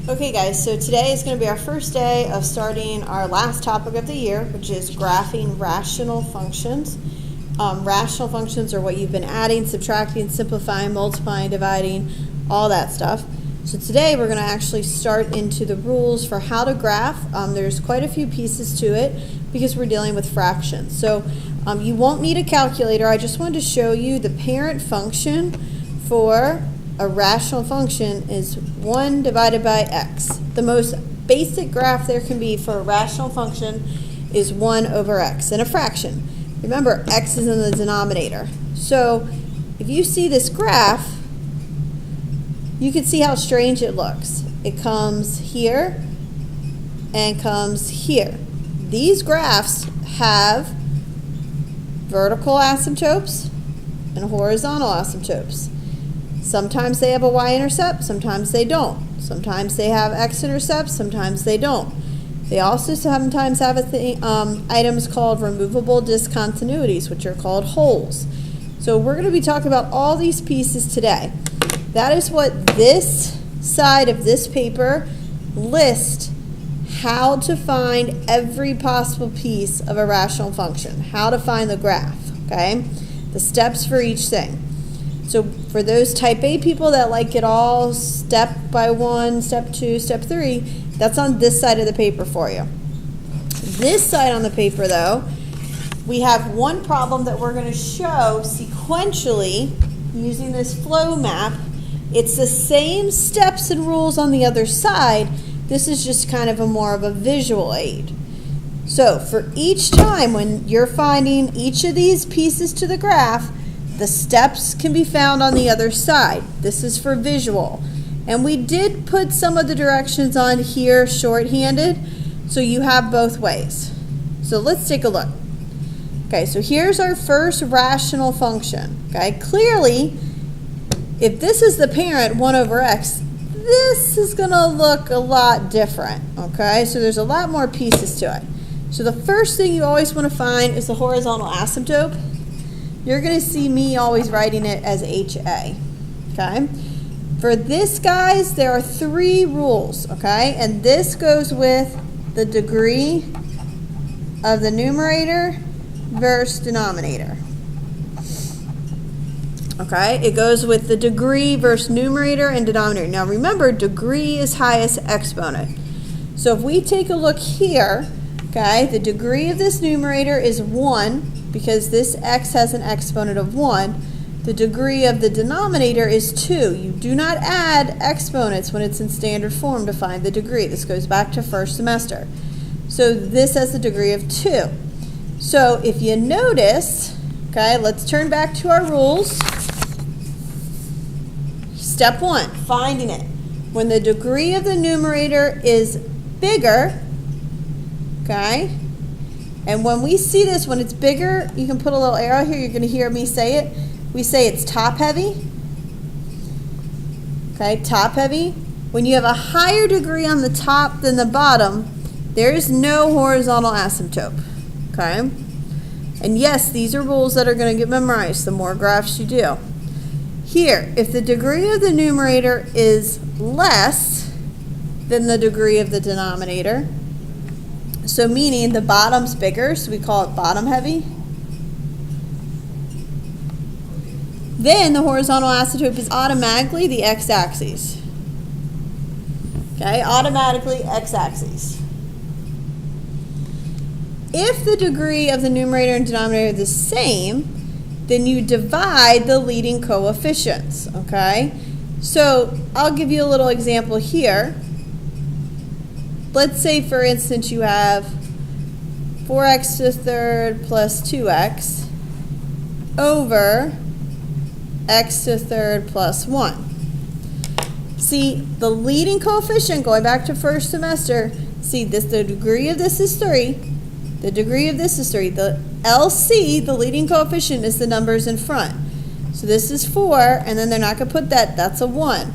Okay guys, so today is going to be our first day of starting our last topic of the year, which is graphing rational functions. Rational functions are what you've been adding, subtracting, simplifying, multiplying, dividing, all that stuff. So today we're going to actually start into the rules for how to graph. There's quite a few pieces to it because we're dealing with fractions. So you won't need a calculator. I just wanted to show you the parent function for a rational function is 1 divided by x. The most basic graph there can be for a rational function is 1 over x in a fraction. Remember, x is in the denominator. So if you see this graph, you can see how strange it looks. It comes here and comes here. These graphs have vertical asymptotes and horizontal asymptotes. Sometimes they have a y-intercept, sometimes they don't. Sometimes they have x-intercepts, sometimes they don't. They also sometimes have items called removable discontinuities, which are called holes. So we're going to be talking about all these pieces today. That is what this side of this paper lists how to find every possible piece of a rational function, how to find the graph, okay? The steps for each thing. So for those type A people that like it all step by 1, step 2, step 3, that's on this side of the paper for you. This side on the paper though, we have one problem that we're going to show sequentially using this flow map. It's the same steps and rules on the other side. This is just kind of more of a visual aid. So for each time when you're finding each of these pieces to the graph, the steps can be found on the other side. This is for visual. And we did put some of the directions on here shorthanded, so you have both ways. So let's take a look. Okay, so here's our first rational function. Okay, clearly, if this is the parent, 1 over x, this is going to look a lot different. Okay, so there's a lot more pieces to it. So the first thing you always want to find is the horizontal asymptote. You're going to see me always writing it as HA, okay? For this, guys, there are 3 rules, okay? And this goes with the degree of the numerator versus denominator, okay? It goes with the degree versus numerator and denominator. Now, remember, degree is highest exponent. So if we take a look here, okay, the degree of this numerator is 1, because this x has an exponent of 1. The degree of the denominator is 2. You do not add exponents when it's in standard form to find the degree. This goes back to first semester. So this has the degree of 2. So if you notice, okay, let's turn back to our rules. Step 1, finding it. When the degree of the numerator is bigger, okay, and when we see this, when it's bigger, you can put a little arrow here. You're going to hear me say it. We say it's top heavy. Okay, top heavy. When you have a higher degree on the top than the bottom, there is no horizontal asymptote. Okay? And yes, these are rules that are going to get memorized the more graphs you do. Here, if the degree of the numerator is less than the degree of the denominator, so meaning the bottom's bigger, so we call it bottom heavy. Then the horizontal asymptote is automatically the x-axis. Okay, automatically x-axis. If the degree of the numerator and denominator are the same, then you divide the leading coefficients, okay? So I'll give you a little example here. Let's say, for instance, you have 4x to the third plus 2x over x to the third plus 1. See, the leading coefficient, going back to first semester, see, the degree of this is 3. The degree of this is 3. The LC, the leading coefficient, is the numbers in front. So this is 4, and then they're not going to put that. That's a 1.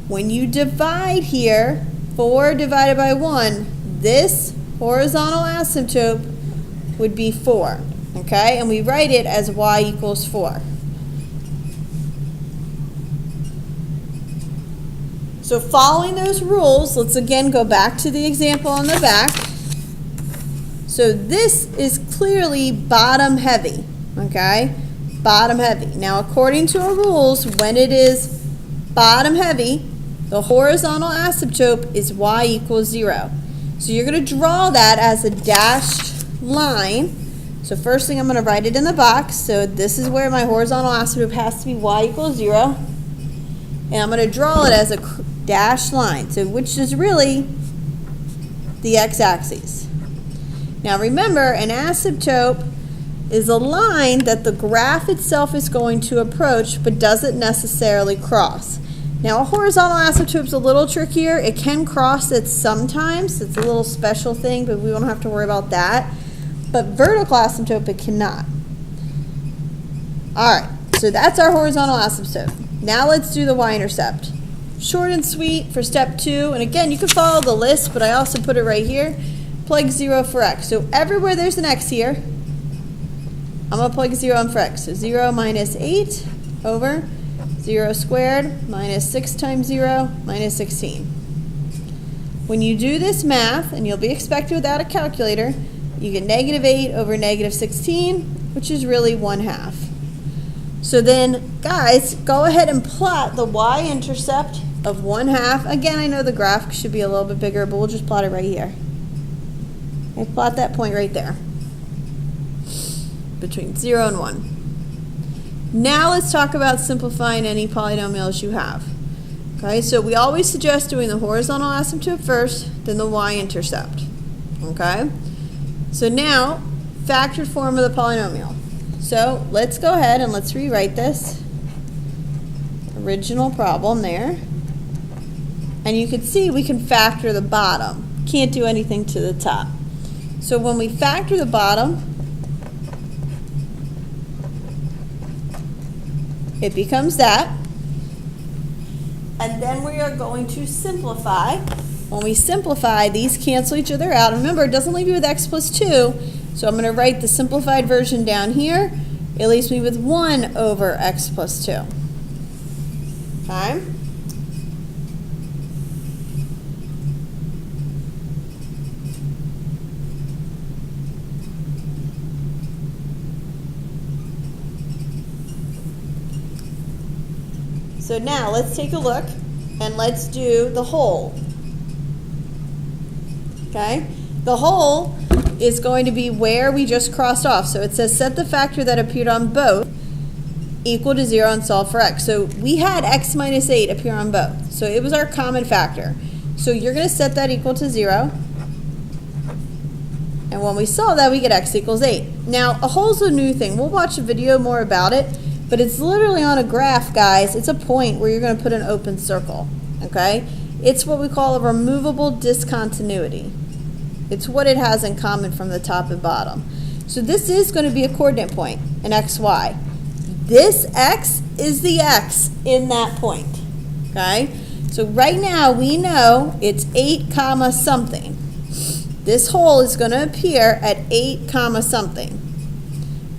When you divide here, 4 divided by 1, this horizontal asymptote would be 4, okay? And we write it as y equals 4. So following those rules, let's again go back to the example on the back. So this is clearly bottom heavy, okay? Bottom heavy. Now according to our rules, when it is bottom heavy, the horizontal asymptote is y equals 0. So you're going to draw that as a dashed line. So first thing I'm going to write it in the box. So this is where my horizontal asymptote has to be y equals 0. And I'm going to draw it as a dashed line, so which is really the x-axis. Now remember, an asymptote is a line that the graph itself is going to approach but doesn't necessarily cross. Now a horizontal asymptote is a little trickier. It can cross it sometimes. It's a little special thing, but we don't have to worry about that. But vertical asymptote, it cannot. Alright, so that's our horizontal asymptote. Now let's do the y-intercept. Short and sweet for step 2, and again you can follow the list, but I also put it right here. Plug 0 for x. So everywhere there's an x here, I'm going to plug 0 in for x. So 0 minus 8 over 0 squared minus 6 times 0 minus 16. When you do this math, and you'll be expected without a calculator, you get negative 8 over negative 16, which is really 1/2. So then, guys, go ahead and plot the y-intercept of 1/2. Again, I know the graph should be a little bit bigger, but we'll just plot it right here. Okay, plot that point right there, between 0 and 1. Now let's talk about simplifying any polynomials you have. Okay, so we always suggest doing the horizontal asymptote first, then the y-intercept. Okay, so now, factored form of the polynomial. So let's go ahead and let's rewrite this original problem there. And you can see we can factor the bottom. Can't do anything to the top. So when we factor the bottom, it becomes that. And then we are going to simplify. When we simplify, these cancel each other out. Remember, it doesn't leave you with x plus 2. So I'm going to write the simplified version down here. It leaves me with 1 over x plus 2. Okay? So now let's take a look and let's do the whole. Okay? The whole is going to be where we just crossed off. So it says set the factor that appeared on both equal to 0 and solve for x. So we had x minus 8 appear on both. So it was our common factor. So you're going to set that equal to 0. And when we solve that, we get x equals 8. Now, a whole's a new thing. We'll watch a video more about it. But it's literally on a graph, guys. It's a point where you're going to put an open circle. Okay? It's what we call a removable discontinuity. It's what it has in common from the top and bottom. So this is going to be a coordinate point, an xy. This x is the x in that point. Okay? So right now we know it's 8 comma something. This whole is going to appear at 8 comma something.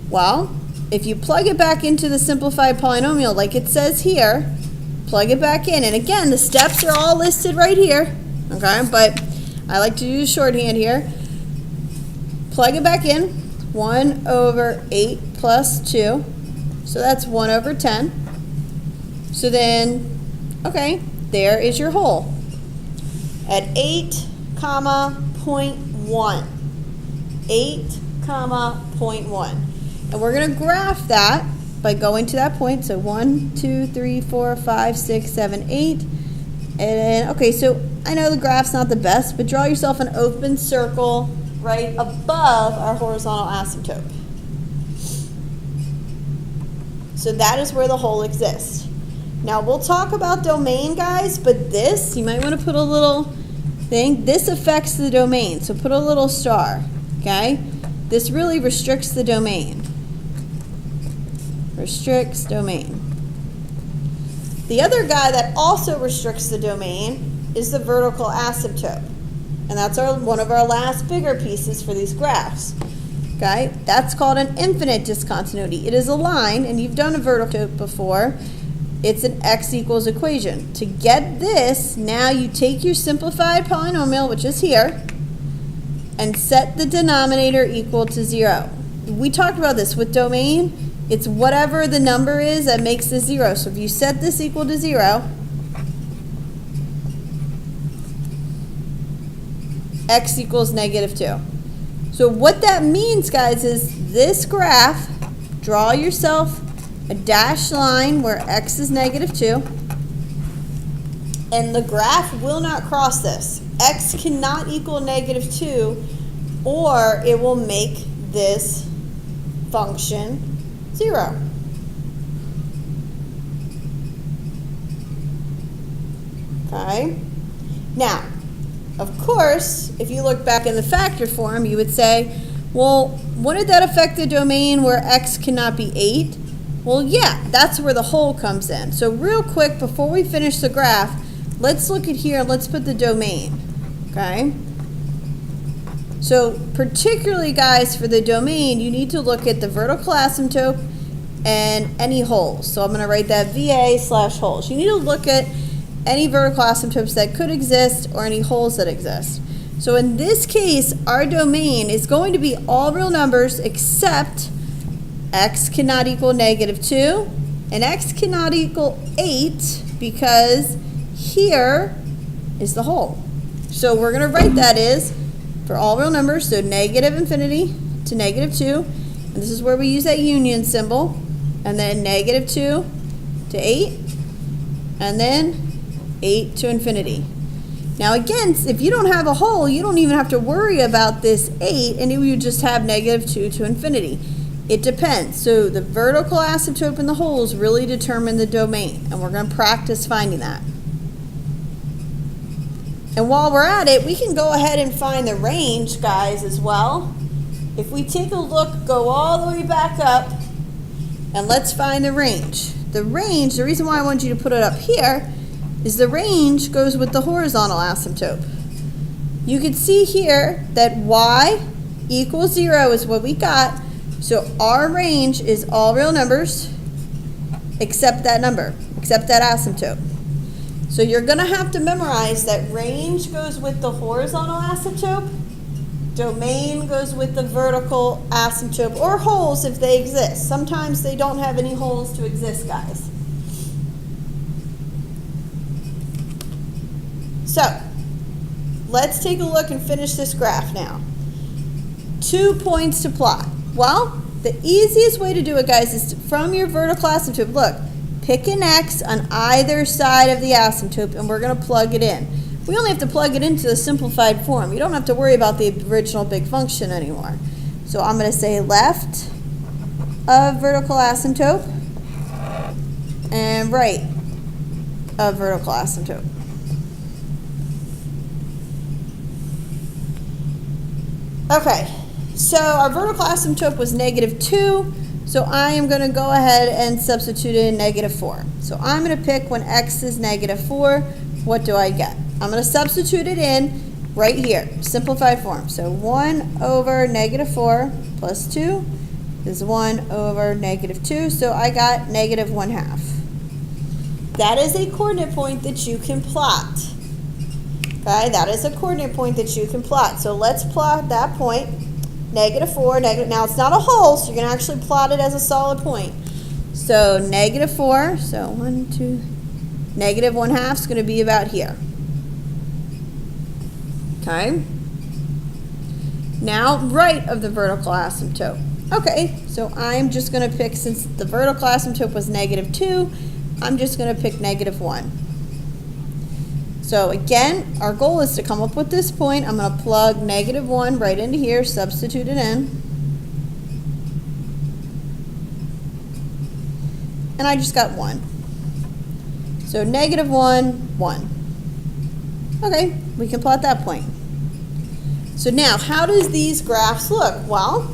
Well, if you plug it back into the simplified polynomial like it says here, plug it back in. And again, the steps are all listed right here. Okay? But I like to use shorthand here. Plug it back in. 1 over 8 plus 2. So that's 1 over 10. So then, okay, there is your whole. At 8 comma 0.1. 8 comma 0.1. And we're going to graph that by going to that point. So 1, 2, 3, 4, 5, 6, 7, 8. And okay, so I know the graph's not the best, but draw yourself an open circle right above our horizontal asymptote. So that is where the whole exists. Now we'll talk about domain, guys, but this, you might want to put a little thing. This affects the domain, so put a little star, okay? This really restricts the domain. Restricts domain. The other guy that also restricts the domain is the vertical asymptote. And that's one of our last bigger pieces for these graphs. Okay? That's called an infinite discontinuity. It is a line, and you've done a vertical before, It's an x equals equation. To get this, now you take your simplified polynomial, which is here, and set the denominator equal to 0. We talked about this with domain. It's whatever the number is that makes this 0. So if you set this equal to 0, x equals -2. So what that means, guys, is this graph, draw yourself a dashed line where x is -2, and the graph will not cross this. X cannot equal -2, or it will make this function 0. Okay? Now, of course, if you look back in the factor form, you would say, well, wouldn't that affect the domain where x cannot be 8? Well, yeah, that's where the hole comes in. So real quick, before we finish the graph, let's look at here, let's put the domain, okay? So particularly, guys, for the domain, you need to look at the vertical asymptote and any holes. So I'm going to write that VA/holes. You need to look at any vertical asymptotes that could exist or any holes that exist. So in this case, our domain is going to be all real numbers except x cannot equal -2 and x cannot equal 8 because here is the hole. So we're going to write that is for all real numbers, so -infinity to -2, and this is where we use that union symbol, and then -2 to 8, and then 8 to infinity. Now again, if you don't have a hole, you don't even have to worry about this 8, and you just have -2 to infinity. It depends. So the vertical asymptote and the holes really determine the domain, and we're going to practice finding that. And while we're at it, we can go ahead and find the range, guys, as well. If we take a look, go all the way back up, and let's find the range. The range, the reason why I want you to put it up here, is the range goes with the horizontal asymptote. You can see here that y equals 0 is what we got, so our range is all real numbers except that number, except that asymptote. So you're going to have to memorize that range goes with the horizontal asymptote, domain goes with the vertical asymptote, or holes if they exist. Sometimes they don't have any holes to exist, guys. So let's take a look and finish this graph now. 2 points to plot. Well, the easiest way to do it, guys, is from your vertical asymptote. Look, pick an x on either side of the asymptote, and we're going to plug it in. We only have to plug it into the simplified form. You don't have to worry about the original big function anymore. So I'm going to say left of vertical asymptote and right of vertical asymptote. Okay, so our vertical asymptote was -2. So I am going to go ahead and substitute in -4. So I'm going to pick when x is -4, what do I get? I'm going to substitute it in right here, simplified form. So 1 over -4 plus 2 is 1 over -2. So I got -1/2. That is a coordinate point that you can plot. Okay, that is a coordinate point that you can plot. So let's plot that point. -4, now it's not a hole, so you're going to actually plot it as a solid point. So -4, so 1, 2, -1/2 is going to be about here. Okay. Now, right of the vertical asymptote. Okay, so I'm just going to pick, since the vertical asymptote was -2, I'm just going to pick -1. So again, our goal is to come up with this point. I'm going to plug -1 right into here, substitute it in. And I just got 1. So -1, 1. Okay, we can plot that point. So now, how does these graphs look? Well,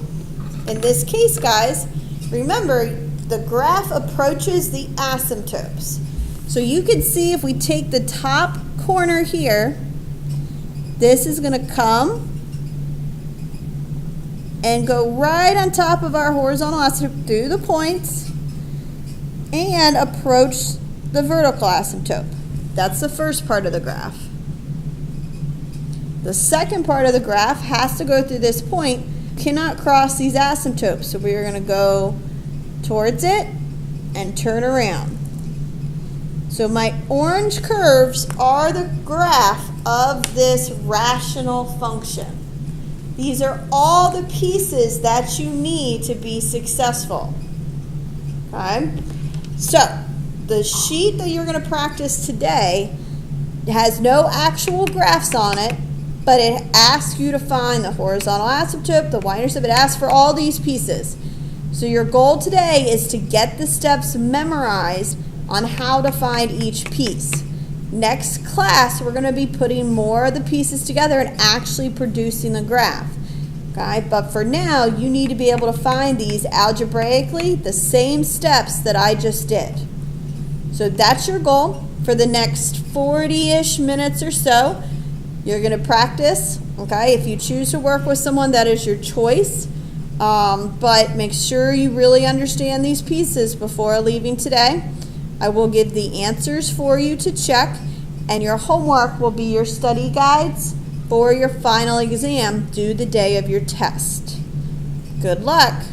in this case, guys, remember, the graph approaches the asymptotes. So you can see if we take the top corner here, this is going to come and go right on top of our horizontal asymptote through the points and approach the vertical asymptote. That's the first part of the graph. The second part of the graph has to go through this point. Cannot cross these asymptotes, so we are going to go towards it and turn around. So my orange curves are the graph of this rational function. These are all the pieces that you need to be successful. Okay? So the sheet that you're going to practice today has no actual graphs on it, but it asks you to find the horizontal asymptote, the y-intercept. It asks for all these pieces. So your goal today is to get the steps memorized on how to find each piece. Next class, we're going to be putting more of the pieces together and actually producing the graph. Okay? But for now, you need to be able to find these algebraically, the same steps that I just did. So that's your goal for the next 40-ish minutes or so. You're going to practice, okay? If you choose to work with someone, that is your choice. But make sure you really understand these pieces before leaving today. I will give the answers for you to check, and your homework will be your study guides for your final exam due the day of your test. Good luck.